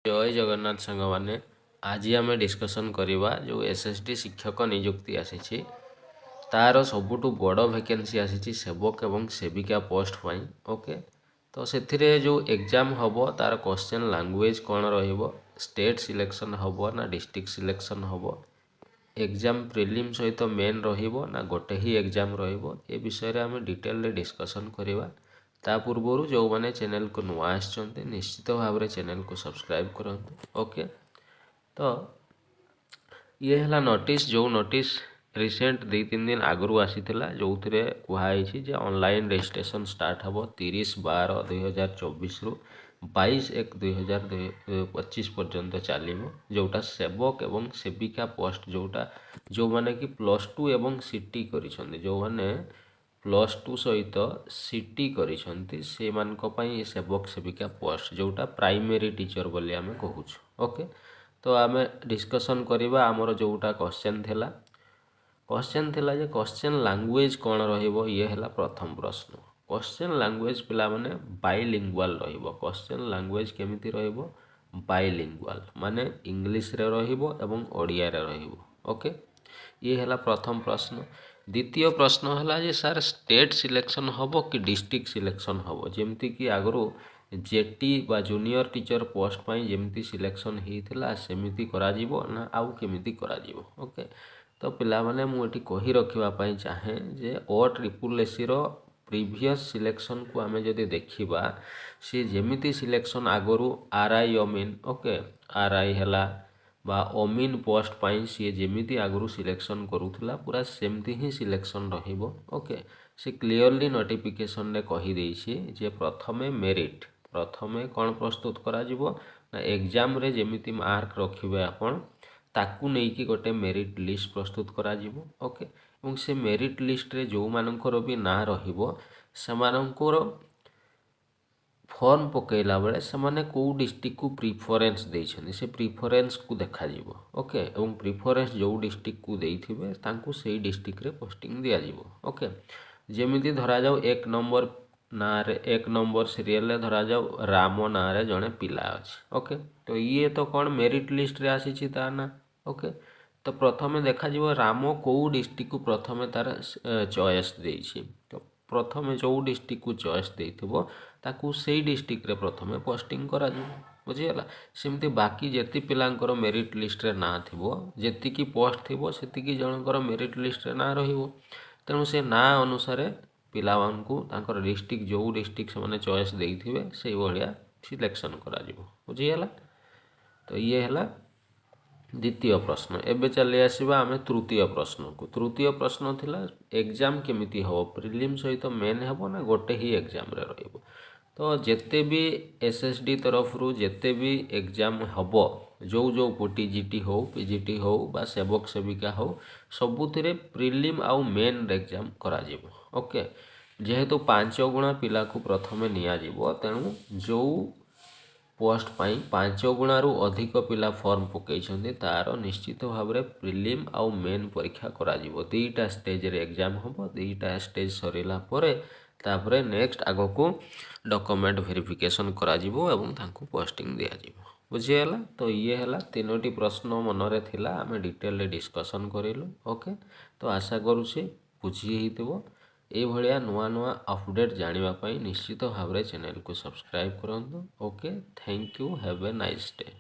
जय जगन्नाथ सांग मैंने आज आम डिस्कसन करवा जो एसएसडी शिक्षक नियुक्ति आसी तार सबुठु बड़ वैकेंसी आसी सेवक एवं सेविका पोस्ट पाई ओके। तो से जो एग्जाम हम तार क्वेश्चन लैंग्वेज कौन स्टेट सिलेक्शन हम ना डिस्ट्रिक्ट सिलेक्शन हम एग्जाम प्रिलिम सहित मेन ना गोटे ही एग्जाम रे विषय आम डिटेल डिस्कसन करवा। ता पूर्व जो मैंने चैनल को नुआ आसचंते निश्चित भाव में चैनल को सब्सक्राइब करंतु ओके। तो ये है नोटिस जो नोटिस रिसेंट 2-3 दिन आगु आसीथिला जो थे कहुई जे ऑनलाइन रजिस्ट्रेशन स्टार्ट हम 30/12/2024 रु 22/1/2025 पर्यंत चलो जोटा सेवक एवं सेविका पोस्ट जोटा जो माने कि +2 एवं सीटी करिसेंती जो माने +2 सहित सीटी करिसेंती से मानक पई सेवक सेविका पोस्ट जोटा प्राइमरी टीचर बोली आमे कहूँ ओके। तो आम डिस्कसन करवा आमर जोटा क्वेश्चन थिला जे क्वेश्चन लैंग्वेज कौन रहिबो ये हला प्रथम प्रश्न। क्वेश्चन लैंग्वेज पिला माने बाइलिंगुअल रहिबो। क्वेश्चन लैंग्वेज केमिति रहिबो बाइलिंगुअल माने इंग्लिश रे रहिबो एवं ओडिया रे रहिबो ओके। ये हला प्रथम प्रश्न। द्वितीय प्रश्न है जे सर स्टेट सिलेक्शन हम कि डिस्ट्रिक्ट सिलेक्शन हम जमती कि आगु जेटी बा जूनियर टीचर पोस्ट पाई जमती सिलेक्शन होता सेमिति करा जीवो ना आउ केमिति करा जीवो ओके। तो पिला माने मुझे कही रखापी चाहे जे OSSC रो प्रीवियस सिलेक्शन को आमे जदि देखिबा सी जेमिति सिलेक्शन आगु RI अमीन ओके RI है बा अमीन पोस्ट पाई सी जेमिति आगु सिलेक्शन करूला पूरा सेमती ही सिलेक्शन रहिबो ओके। से क्लियरली नोटिफिकेशन रे कही देछि जे प्रथमे मेरिट प्रथमे कौन प्रस्तुत करा जिवो ना एग्जाम रे जेमिति मार्क रखिबे आपण ताकू नहीं कि गोटे मेरिट लिस्ट प्रस्तुत करा जिवो ओके। एवं से मेरिट लिस्ट रे जो मानकर भी ना रहिबो समानकर फॉर्म पकेला बेले से कौ डिस्ट्रिक्ट को प्रिफरेन्स देइछन्ति से प्रिफरेन्स को देखा जीवो ओके। एवं प्रिफरेन्स जो डिस्ट्रिक्ट को देइथिबे तांकू सेही डिस्ट्रिक्ट रे पोस्टिंग दिया जीवो ओके। जेमिति धरा जाऊ 1 नंबर ना रे 1 नंबर सीरियल रे धरा जाऊ राम ना रे जणे पिला अछि ओके। तो ये तो कौन मेरिट लिस्ट रे आसीछि ता ना ओके। तो प्रथमे देखा जीवो राम कौ डिस्ट्रिक्ट को प्रथमे तार चॉइस देइछि। तो प्रथमे जो डिस्ट्रिक्ट को चॉइस देइथिबो ताकू सेही डिस्ट्रिक्ट रे प्रथमे पोस्टिंग करा जिवो बुझिगला। सेमती बाकी जेति पिलांकर मेरिट लिस्ट रे ना थिबो जेति की पोस्ट थिबो सेति की जनकर मेरिट लिस्ट रे ना रहिबो तेणु से ना अनुसार पिलावांकु तांकर डिस्ट्रिक्ट जो डिस्ट्रिक्ट से माने चॉइस देइथिबे सेही भलिया सिलेक्शन करा जिवो बुझिगला। तो ये है द्वितीय प्रश्न। एबे चली आसीबा आमे तृतीय प्रश्न को। तृतीय प्रश्न थिला एग्जाम केमिति हो प्रिलिम सहित मेन हेबो ना गोटे ही एग्जाम रे रहिबो। तो जेते भी SSD तरफ रु जेते भी एग्जाम हबो जो जो TGT हो PGT हो बा सेवक सेविका हो सबुथिरे प्रिलिम आउ मेन एग्जाम करा जिवो ओके। जेहेतु 5 गुणा पिला को प्रथमे निया जिवो तेणु जो पोस्ट पाई 5 गुणारु अधिक पिला फॉर्म पकईछन्ति तार निश्चित भाव में प्रिलिम आउ मेन परीक्षा करा जिवो। 2टा स्टेज रे एग्जाम हम 2टा स्टेज सरीला परे तापरे नेक्स्ट आगो को डॉक्यूमेंट वेरिफिकेशन करा जिवो एवं तांको पोस्टिंग दिया जिवो बुझिगला। तो ये है 3टी प्रश्न मनरे थिला आमे डिटेल डिस्कसन करिलु ओके। तो आशा करूछि बुझी हितबो ए भलिया नुआ नुआ अपडेट जानिबा पई निश्चित भाव में चैनल को सब्सक्राइब करंतु okay. Thank you have a nice day.